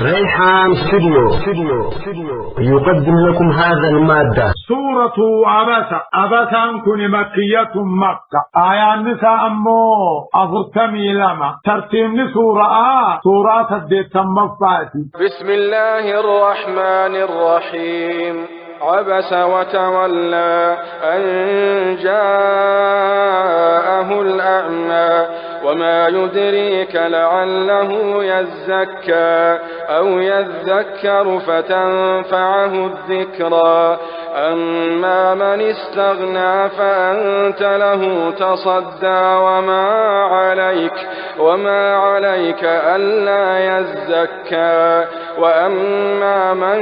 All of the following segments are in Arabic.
ريحان استوديو يقدم لكم هذا المادة. سورة عبسا كن مكية مكة آيات نساء أمو أفرتمي لما ترتيب سورة الديت مفاتي. بسم الله الرحمن الرحيم. عبس وتولى أن جاءه الأعمى وما يدريك لعله يزكى أو يذكر فتنفعه الذكرى أما من استغنى فأنت له تصدى وما عليك ألا يزكى وأما من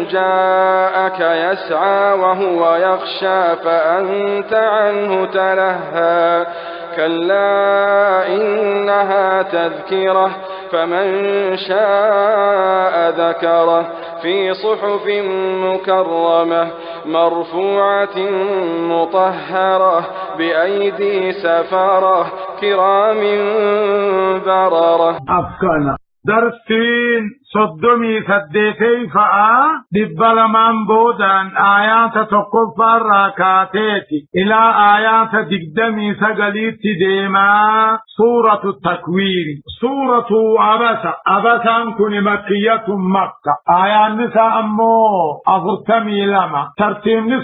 جاءك يسعى وهو يخشى فأنت عنه تلهى كلا إنها تذكرة فمن شاء ذكره في صحف مكرمة مرفوعة مطهرة بأيدي سفرة كرام بررة. أفكار درسين صدمي سديتي فآ دبل من بودان آيات تقف الراكاتيتي إلى آيات دقدمي سقليت ديما سورة التكوير. سورة عبسا كن مكية مكة آيات نساء أمو أفرتمي لما ترتيب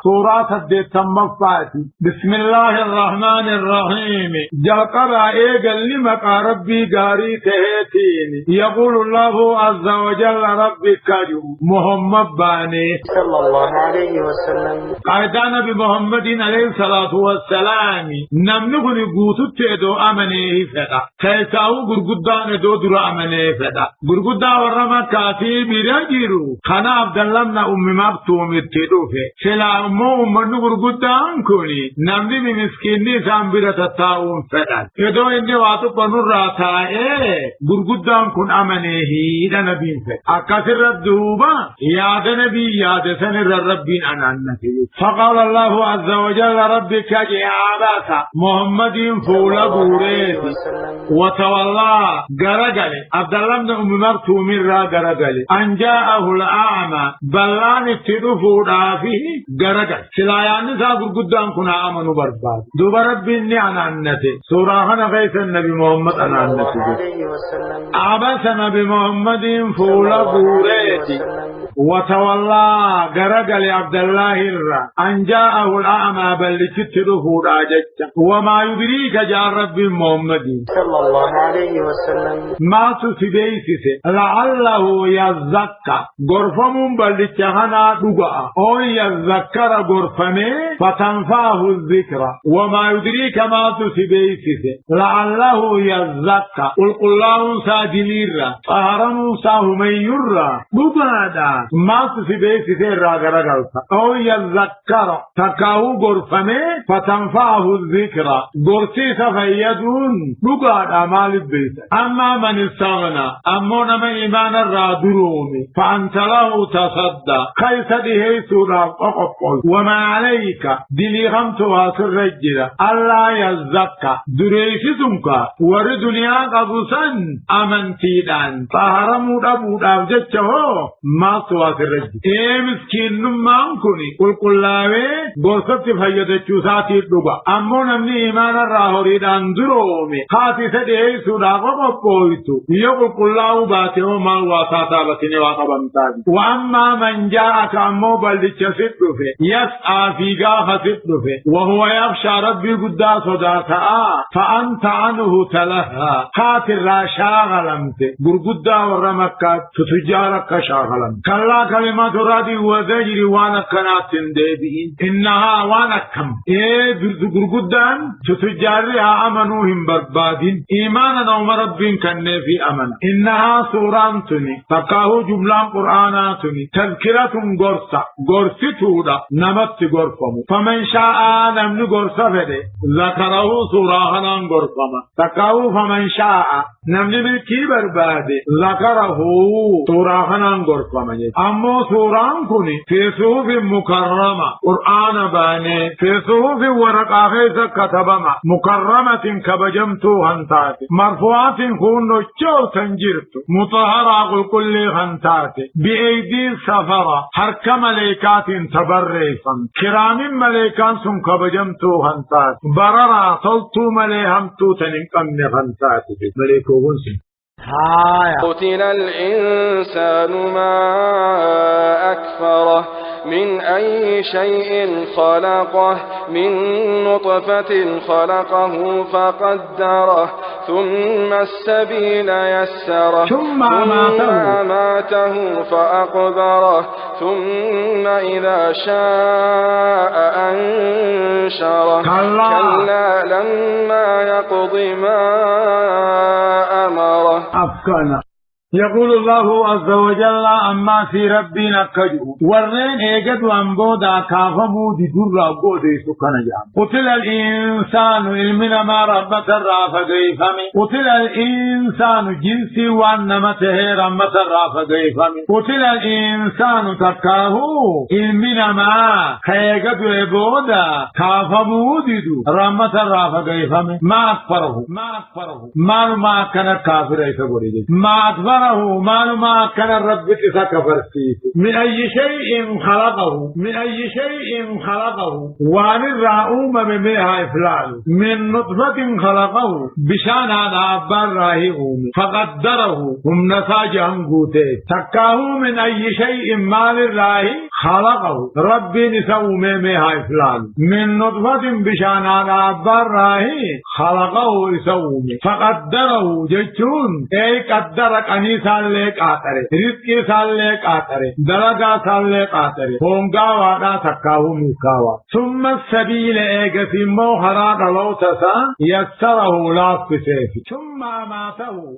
سورة الديت مفاتي. بسم الله الرحمن الرحيم. جلقر إيقل لمك ربي قاري تهيتيني يقول الله عز وجل ربك محمد باني صلى الله عليه وسلم قائد نبي محمد عليه الصلاة والسلام نمنغن قوتت ادو امنه فدا كيساو غرغدان ادو در امنه فدا غرغدا ورما كافي بيراجيرو خنا عبد الله نا مكتوم تدو في سلا من غرغدان كوني نمني مسكيني سامبرتا تاون فدا ادو اني واتو پنور راتا غرغدان كن امنه هيدا نبي أكثر الدوبا ياد نبي ياد سنر ربين أنانته. فقال الله عز وجل ربك عباسا محمد فولا بوريت وتولى غرغل عبد الله بن أم مكتوم را غرغل أن جاءه الأعمى بلان تدفو دافي غرغل سلايان سابر قدام كنا آمنوا برباد دوبا ربين أنانته سورة نفيس النبي محمد أنانته عباسا نبي محمد فولا بوريتي وتولى غرغل عبد الله الرا أن جاءه الأعمى بل تترفو راجت وما يدريك جاء رب محمد صلى الله عليه وسلم ما تسبيسس لعله يزكى غرفم بل تهنا دغا أو يذكر غرفمه فتنفعه الذكرى وما يدريك ما تسبيسس لعله يزكى قل الله ساجليرا فهرم ساهم يرى بغادا ما تسبيسس راغرغل أو يذكر تكاو غرفمه فتنفعه الذكرى غرسي سفيدون بغادا مال البيت أما من استغنى أمون من إيمان الرادرومي فأنت له تصدى كيف ديه سورة أقفل وما عليك دلي غمت واسر رجل ألا يزكى دريشتك وردنيا قبسا أمنتيدان فهرموا أبو دابجته ما سواسر رجل مسكين نمان كوني قل لاوي غرصت فيدتشو ساتي دوبا أمون من إيمان الراهوريدان درومي خاتي سديه سورة أقفل يقول الله باته ما واساتا بسني واقبمتاج وأما من جاءك أمو بلدك ستفه يسعى في غاف ستفه وهو يخشى ربي قدا صداتا فأنت عنه تلهى خاطر را شاغلمت برقدا ورمكات تتجارك شاغلمت كلا كلمات رادي وزجري وانا كنات ديبين إنها وانا كم برقدان تتجارها أمنوهم بربادين إيمانا ومربين كان في أمنا إنها سورانتني تقاه جملان قرآناتني تذكرة غرستودا نمت غرفم فمن شاء نمن غرسة فده ذكره سوراهنا غرفم تقاه فمن شاء نمن بالكي برباد ذكره سوراهنا غرفم أمو سوران كوني في صحف مكرمة قرآن باني في صحف ورقة خيزة كتبما مكرمة كبجمتو هنتاتي مرفوعات كونو جو تنجرتو مطهرة كل هنتاتي بأيدي سفرة حركة ملائكات تبريسا كرام ملائكان سن كبجمتو هنتاتي بررا صلتو ملائهمتو تنقم هنتاتي ملائكو هنسي قتل الإنسان ما أكفره من أي شيء خلقه من نطفة خلقه فقدره ثم السبيل يسره ثم أماته فأقبره ثم إذا شاء أنشره كلا لما يقض ما أمره. أفكنا يقول الله عز وجل أما في ربنا كجو ورين ايجد وانبودا كافمو دي درا قودي سكنا جام قتل الإنسان علمنا ما ربت الرافة قيفمي قتل الإنسان جنسي وانمته رمت الرافة قيفمي قتل الإنسان تكاهو علمنا ما خيجد وانبودا كافمو دي رمت الرافة قيفمي ما أكفره ما كان كافر ايسا ما أكفره ما كان الرب كفر فيه من أي شيء خلقه وعن الرعوم بمئها إفلال من نطفة خلقه بشان هذا أبار راهيهم فقدره هم نساج أنقوته تكاه من أي شيء مال الراهي خلقه رب نسو مئها إفلال من نطفة بشان هذا أبار راهي خلقه يسوم فقدره جتون أي قدرك أني سالے قاترے رزقی سالے قاترے دلگا سالے قاترے ہونگا وادا تکاہو مکاوا ثم السبیل ایگسی موحرا دلوتسا یسرہو لاف سیفی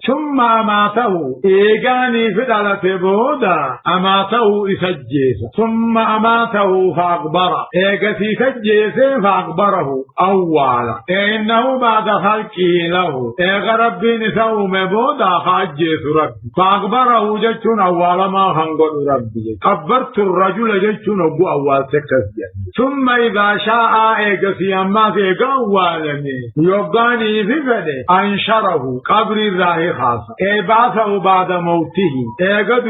ثم اماتہو ایگانی فدالت بودا اماتہو اسجیسا ثم اماتہو فاقبرا ایگسی سجیسے فاقبرہو اولا اینہو بعد خلقی لہو ایگ ربی نسو میں بودا خاجیس ربی فاقبره جتون أول ما هنقول ربي قبرت الرجل جتون أبو أول سكسجا ثم إذا شاء إيقسي أما في قوالني يبقاني في فده أنشره قبر الله خاصة إيباثه بعد موته إيقد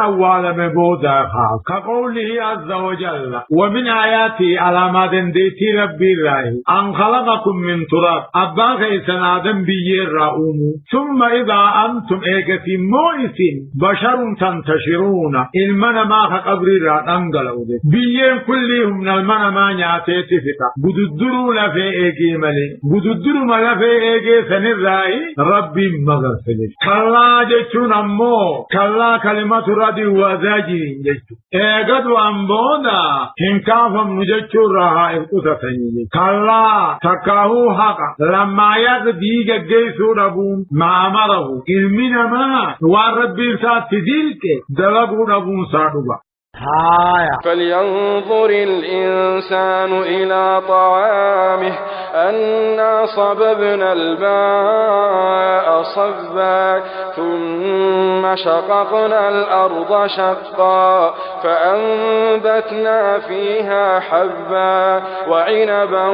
أول مبودا خاصة كقوله عز وجل ومن آياتي علامات ديتي ربي الله أن خلقكم من تراب أباك إسان آدم بيير رأوم ثم إذا أنتم إيقسي موئسين بشر تنتشرون المنا ما قبر رانغلو بيين كلهم من المنا ما نياتي تفتا بددرون في ايجي ملي بددرو ملا في ايجي سنراي ربي مغفل كلا جچون امو كلا كلمه ردي وزاجي جچ ايغد وامبودا هنكافم نجچو رها اقصتني كلا تكاهو حق لما يغدي جيسو ربون ما امره علمنا ما وربي تدلك دلقوا نبون سادوبا فلينظر الإنسان إلى طعامه أنا صببنا الماء صبا ثم شققنا الأرض شقا فأنبتنا فيها حبا وعنبا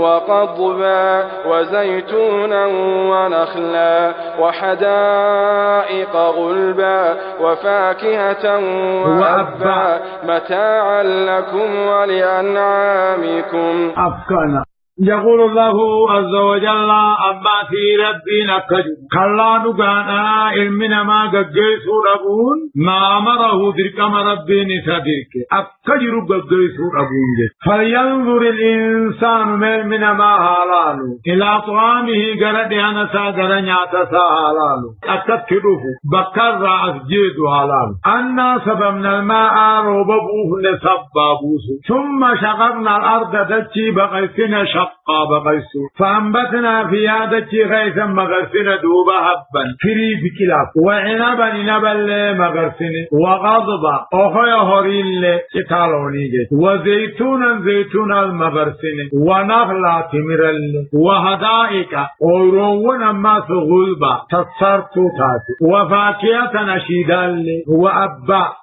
وقضبا وزيتونا ونخلا وحدائق غلبا وفاكهة وأبا متاعا لكم ولأنعامكم. أفكنا يقول الله عز وجل أما في ربنا كجو كلا نغانا علمنا ما قجيسو ربون ما أمره دركم ربين سدرك أكجر قجيسو ربون فلينظر الإنسان من ما حلال إلى طعامه قرد أنسا قرنياتا حلال أكتره بكر أسجيد حلال أنا سببنا الماء روببوه لسبابوس ثم شققنا الأرض تجي بقيسنا شق دقا بغيسو فأنبتنا في هذا غيثا مغرسنا دوبا هبا فري بكلاف وعنبا نبا مغرسنا وغضبا أخي هوريل كتالوني وزيتونا زيتونا المغرسنا ونخلا تمرل وهدائك ورونا ما غلبا تصرتو تاتي وفاكية نشيدا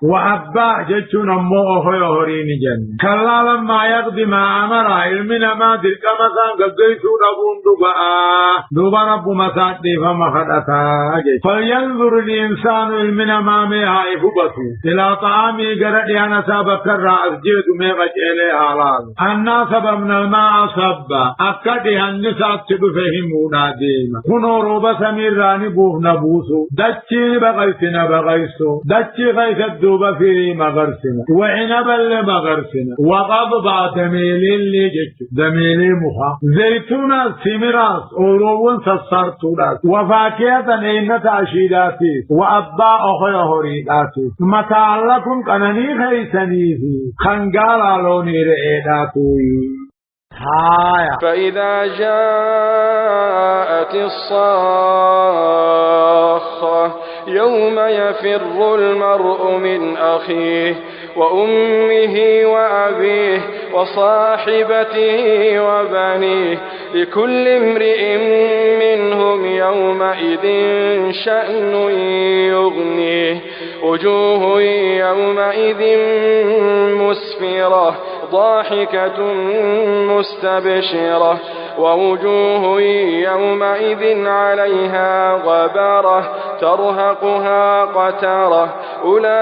وأبا جتنا مو أخي هوريني جن كلا لما يقضي ما أمر علمنا ما تلك مسان قديسو نبون دوبا رب مساد فما خدتا فلينظر الإنسان علمنا ما ميها إفبتو إلى طعامي قرد أنا سابك الرأس جيد ميغج إليه حلال الناس من الماء صبا أكده النساء تبفهمونا ديما كنو روبا سمير راني بوه نبوسو دچي بغيسنا بغيسو دچي غيث الدوبا فيري مغرسنا وعنبا لمغرسنا وغضبا دميلي اللي جيتو دميلي مخا زيتونا سمراس أوروون سسرتونا وفاكية نينة عشيداتي وأبا أخي هريداتي متعلقون كنني خيسنيه خنقال لوني رئيداتي فإذا جاءت الصاخة يوم يفر المرء من أخيه وأمه وأبيه وصاحبته وبنيه لكل امرئ منهم يومئذ شأن يغنيه وجوه يومئذ مسفرة ضاحكة مستبشرة ووجوه يومئذ عليها غبرة ترهقها قترة أولئك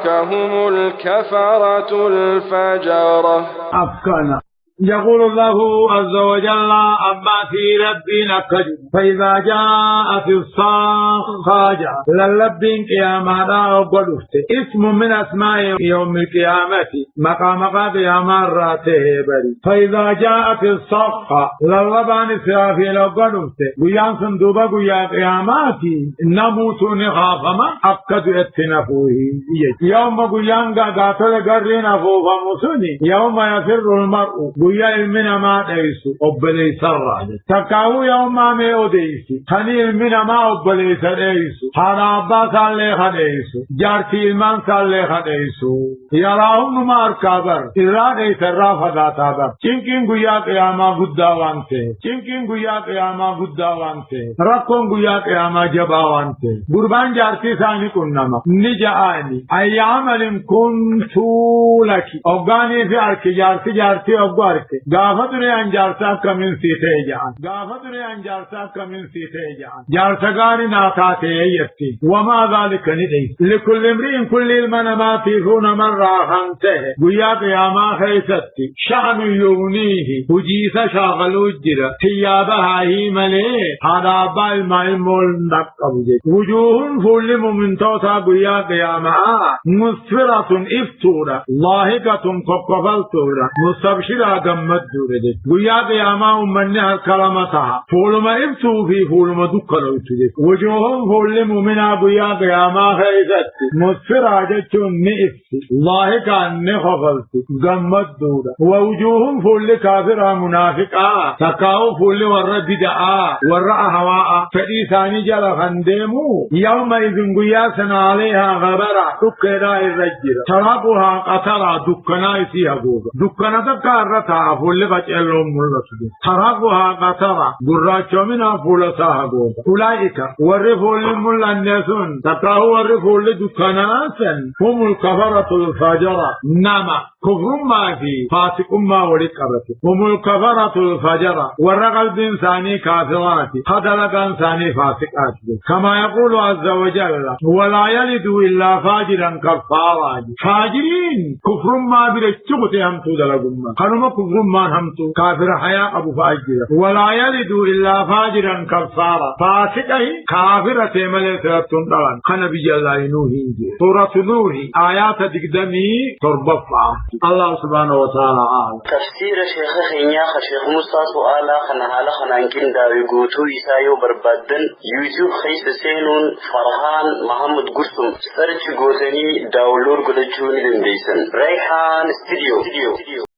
هم الكفرة الفجرة. أفكنا يقول الله عز وجل أما في ربنا كجب فإذا جاءت الصاخة للبين قيامنا وقلفت اسم من أسماء يوم القيامة مقام قيام راته بري فإذا جاءت الصاخة للبان سرافيل وقلفت قيام صندوبة قيام قياماتي نموت نخافما أبكد اتنفوه يوم قيام قاتل قرين أفوفا مسوني يوم يفر المرء ويا المنا ما دايسو أبلي سرّا تكاو يوم ما أوديسي خني المنا ما أبلي سرّيسو حرابا سالي خديسو جارتي المان سالي خديسو يراهم مار كابر إرادة سرّا فداتا بر چنكين غيا قياما غداوانته چنكين غيا قياما غداوانته ركون غيا قياما جباوانته قربان جارتي ساني كنما نجااني أيامل كنتو لكي أوغاني في أركي جارتي أوغاني غافدري انجارسا كمن سيته جان غافدري انجارسا كمن سيته جان جارسغاني ناتاته يتي وما ذلك ندي لكل امرئ كل المنامات فون مره خنته غيا قياما خيستي شان يونيه وجيس شاغلو جرا ثيابها هي ملي هذا بال مايمول نقبجه وجوه فل من توتا غيا قياما مسفرة افتورا لاهقة كقبلتورا مستبشرة مدورده ويا قياما أمنها كلامتها فولما ابتو في فولما دكالو تجد وجوههم فول مؤمنا ويا قياما خيزت مسفرة جتون نئفت الله كان نخفلت مدورة ووجوههم فول كافرة منافقة تكاو فول ورى بدعاء ورى هواء فإيساني جل خندمو يومئذ قياسنا عليها غبرة دكنا الرجل ترابها قطرة دكنا يسيها دكنا تكارتا فول بچلو ملسد ترابها قطرة براچو منا فول ساهبو أولئك ورفول ملنسون تكاو ورفول دكناسن هم الكفرة الفجرة نما كفر ما في فاسق ما ولكبت هم الكفرة الفجرة ورقل بإنساني كافرات خدلق إنساني فاسقات كما يقول عز وجل ولا يلد إلا فاجرا كفارا فاجرين كفر ما برچوت هم تدلقم خنما كفر ما هم تو كافر حياء أبو فاجر ولا يلد إلا فاجرا كفارا فاسقه كافرة ملترتون دلان خنبي الله نوحي سورة نوح آيات تقدمي تربفع الله سبحانه وتعالى تفسير شيخ خينيا شيخ مصطفى سؤالا خنها خنانكين داوي غوتو يسايو بربادن يوتيوب خيس سينون فرحان محمد قرسم سرچ غوتني داولور غدچوني دنديسن ريحان ستوديو